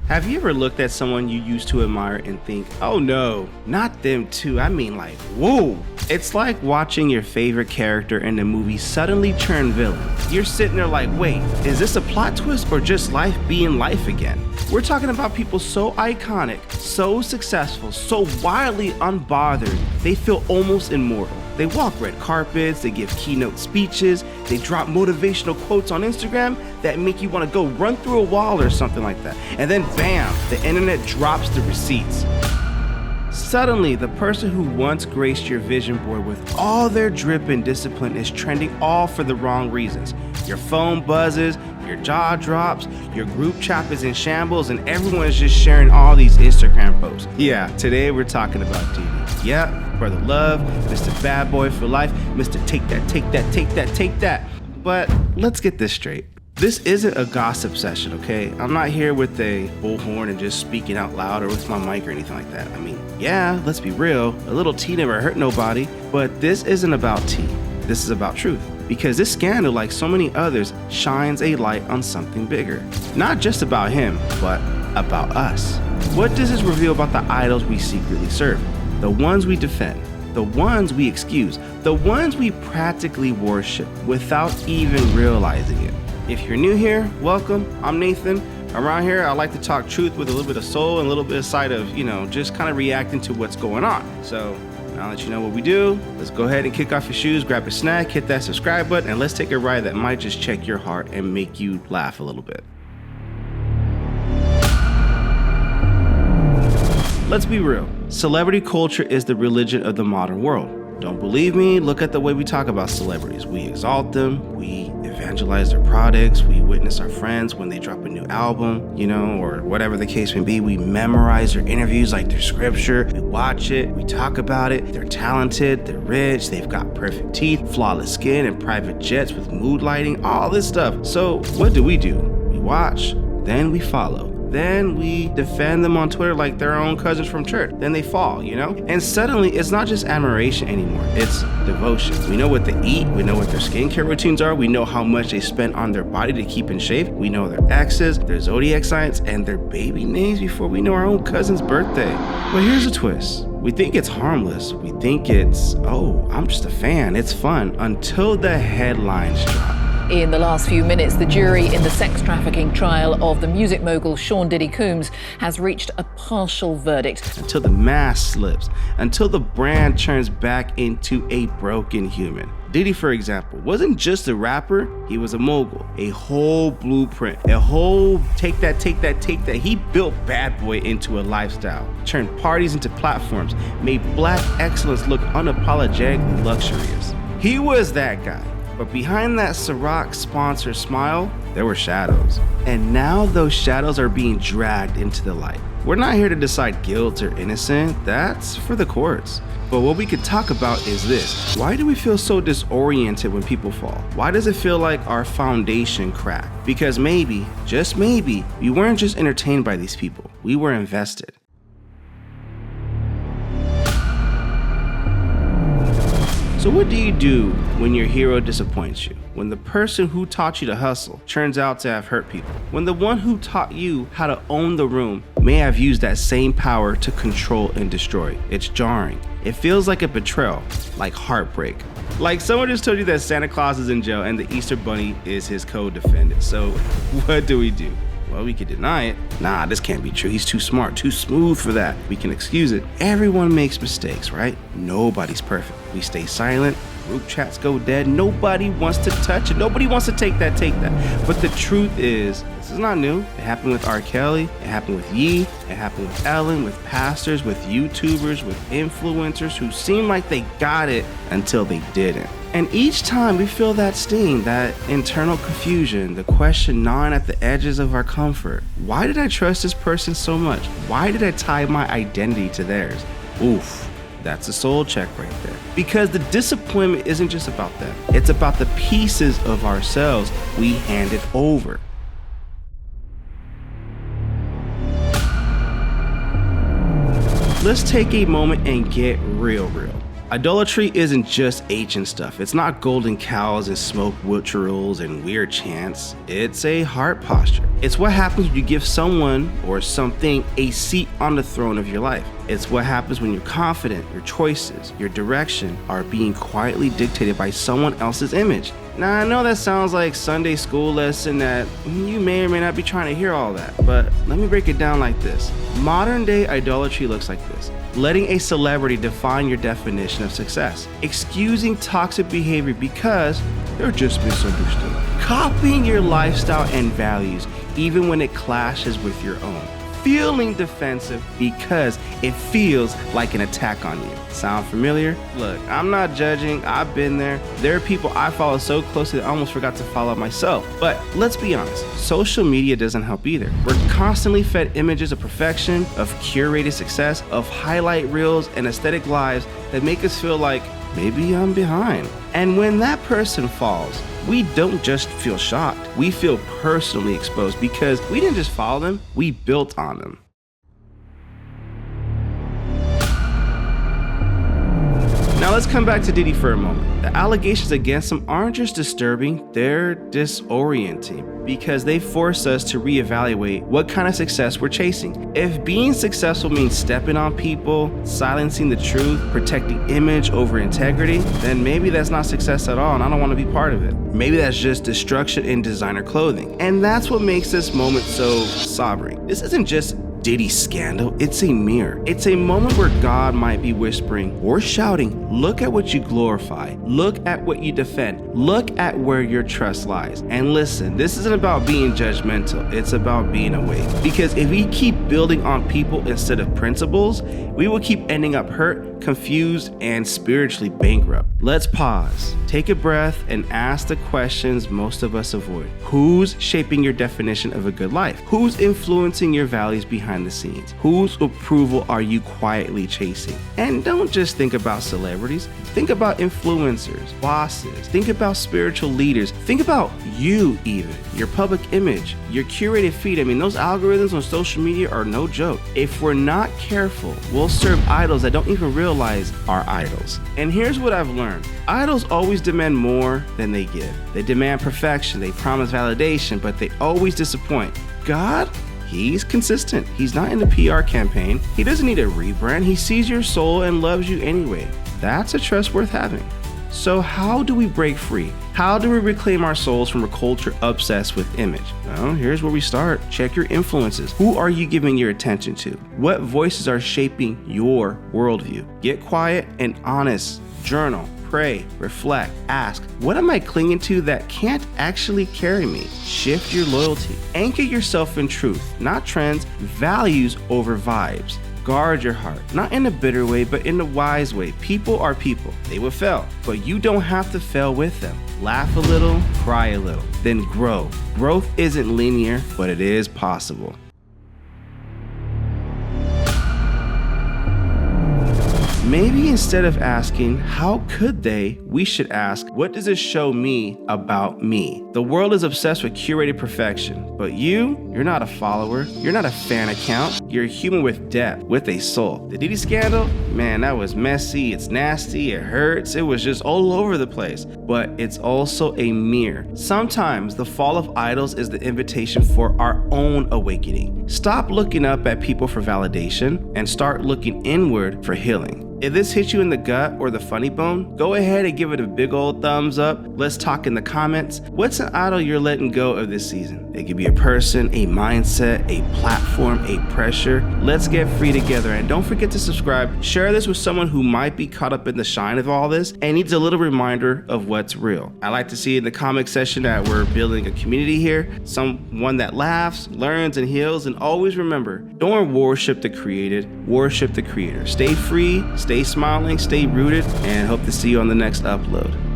Have you ever looked at someone you used to admire and think, oh no, not them too, I mean like, whoa. It's like watching your favorite character in the movie suddenly turn villain. You're sitting there like, wait, is this a plot twist or just life being life again? We're talking about people so iconic, so successful, so wildly unbothered, they feel almost immortal. They walk red carpets, they give keynote speeches, they drop motivational quotes on Instagram that make you want to go run through a wall or something like that. And then bam, the internet drops the receipts. Suddenly, the person who once graced your vision board with all their drip and discipline is trending all for the wrong reasons. Your phone buzzes, your jaw drops, your group chat is in shambles, and everyone is just sharing all these Instagram posts. Yeah, today we're talking about Diddy. Yeah, Brother Love, Mr. Bad Boy for Life, Mr. Take That, Take That, Take That, Take That. But let's get this straight. This isn't a gossip session, okay? I'm not here with a bullhorn and just speaking out loud or with my mic or anything like that. I mean, yeah, let's be real. A little tea never hurt nobody, but this isn't about tea. This is about truth. Because this scandal, like so many others, shines a light on something bigger. Not just about him, but about us. What does this reveal about the idols we secretly serve? The ones we defend, the ones we excuse, the ones we practically worship without even realizing it. If you're new here, welcome. I'm Nathan. Around here, I like to talk truth with a little bit of soul and a little bit of side of, just kind of reacting to what's going on. So now that you know what we do, let's go ahead and kick off your shoes, grab a snack, hit that subscribe button, and let's take a ride that might just check your heart and make you laugh a little bit. Let's be real. Celebrity culture is the religion of the modern world. Don't believe me? Look at the way we talk about celebrities. We exalt them, we evangelize their products, we witness our friends when they drop a new album, or whatever the case may be. We memorize their interviews like their scripture. We watch it, we talk about it. They're talented, they're rich, they've got perfect teeth, flawless skin, and private jets with mood lighting, all this stuff. So what do? We watch, then we follow. Then we defend them on Twitter like they're our own cousins from church. Then they fall, And suddenly, it's not just admiration anymore. It's devotion. We know what they eat. We know what their skincare routines are. We know how much they spend on their body to keep in shape. We know their exes, their zodiac signs, and their baby names before we know our own cousin's birthday. But here's a twist. We think it's harmless. We think it's, I'm just a fan. It's fun. Until the headlines drop. In the last few minutes, the jury in the sex trafficking trial of the music mogul Sean Diddy Combs has reached a partial verdict. Until the mask slips, until the brand turns back into a broken human. Diddy, for example, wasn't just a rapper, he was a mogul. A whole blueprint, a whole take that. He built Bad Boy into a lifestyle, turned parties into platforms, made black excellence look unapologetically luxurious. He was that guy. But behind that Ciroc sponsor smile, there were shadows. And now those shadows are being dragged into the light. We're not here to decide guilt or innocent, that's for the courts. But what we could talk about is this. Why do we feel so disoriented when people fall? Why does it feel like our foundation cracked? Because maybe, just maybe, we weren't just entertained by these people, we were invested. So what do you do when your hero disappoints you? When the person who taught you to hustle turns out to have hurt people? When the one who taught you how to own the room may have used that same power to control and destroy? It's jarring. It feels like a betrayal, like heartbreak. Like someone just told you that Santa Claus is in jail and the Easter Bunny is his co-defendant. So what do? Well, we could deny it. Nah, this can't be true. He's too smart, too smooth for that. We can excuse it. Everyone makes mistakes, right? Nobody's perfect. We stay silent. Group chats go dead. Nobody wants to touch it. Nobody wants to take that. But the truth is, this is not new. It happened with R. Kelly. It happened with Ye. It happened with Ellen, with pastors, with YouTubers, with influencers who seemed like they got it until they didn't. And each time we feel that sting, that internal confusion, the question gnawing at the edges of our comfort. Why did I trust this person so much? Why did I tie my identity to theirs? Oof, that's a soul check right there. Because the disappointment isn't just about them. It's about the pieces of ourselves we handed over. Let's take a moment and get real. Idolatry isn't just ancient stuff. It's not golden cows and smoke rituals and weird chants. It's a heart posture. It's what happens when you give someone or something a seat on the throne of your life. It's what happens when you're confident, your choices, your direction are being quietly dictated by someone else's image. Now, I know that sounds like Sunday school lesson that you may or may not be trying to hear all that, but let me break it down like this. Modern day idolatry looks like this. Letting a celebrity define your definition of success. Excusing toxic behavior because they're just misunderstood. Copying your lifestyle and values even when it clashes with your own. Feeling defensive because it feels like an attack on you. Sound familiar? Look, I'm not judging. I've been there. There are people I follow so closely that I almost forgot to follow myself. But let's be honest, social media doesn't help either. We're constantly fed images of perfection, of curated success, of highlight reels and aesthetic lives that make us feel like maybe I'm behind. And when that person falls, we don't just feel shocked, we feel personally exposed because we didn't just follow them, we built on them. Now let's come back to Diddy for a moment. The allegations against him aren't just disturbing, they're disorienting because they force us to reevaluate what kind of success we're chasing. If being successful means stepping on people, silencing the truth, protecting image over integrity, then maybe that's not success at all and I don't want to be part of it. Maybe that's just destruction in designer clothing. And that's what makes this moment so sobering. This isn't just Diddy's scandal, it's a mirror. It's a moment where God might be whispering or shouting, look at what you glorify, look at what you defend, look at where your trust lies. And listen, this isn't about being judgmental, it's about being awake. Because if we keep building on people instead of principles, we will keep ending up hurt, confused, and spiritually bankrupt. Let's pause, take a breath, and ask the questions most of us avoid. Who's shaping your definition of a good life? Who's influencing your values behind the scenes? Whose approval are you quietly chasing? And don't just think about celebrities, think about influencers, bosses, think about spiritual leaders, think about you even, your public image, your curated feed. I mean, those algorithms on social media are no joke. If we're not careful, we'll serve idols that don't even realize are idols. And here's what I've learned. Idols always demand more than they give. They demand perfection, they promise validation, but they always disappoint. God? He's consistent. He's not in a PR campaign. He doesn't need a rebrand. He sees your soul and loves you anyway. That's a trust worth having. So how do we break free? How do we reclaim our souls from a culture obsessed with image? Well, here's where we start. Check your influences. Who are you giving your attention to? What voices are shaping your worldview? Get quiet and honest. Journal. Pray, reflect, ask, what am I clinging to that can't actually carry me? Shift your loyalty. Anchor yourself in truth, not trends, values over vibes. Guard your heart, not in a bitter way, but in a wise way. People are people. They will fail, but you don't have to fail with them. Laugh a little, cry a little, then grow. Growth isn't linear, but it is possible. Maybe instead of asking, how could they, we should ask, what does this show me about me? The world is obsessed with curated perfection, but you're not a follower, you're not a fan account, you're a human with depth, with a soul. The Diddy scandal? Man, that was messy, it's nasty, it hurts, it was just all over the place. But it's also a mirror. Sometimes the fall of idols is the invitation for our own awakening. Stop looking up at people for validation and start looking inward for healing. If this hits you in the gut or the funny bone, go ahead and give it a big old thumbs up. Let's talk in the comments. What's an idol you're letting go of this season? It could be a person, a mindset, a platform, a pressure. Let's get free together. And don't forget to subscribe. Share this with someone who might be caught up in the shine of all this and needs a little reminder of what's real. I like to see in the comment section that we're building a community here, someone that laughs, learns, and heals. And always remember, don't worship the created, worship the creator. Stay free, stay smiling, stay rooted, and hope to see you on the next upload.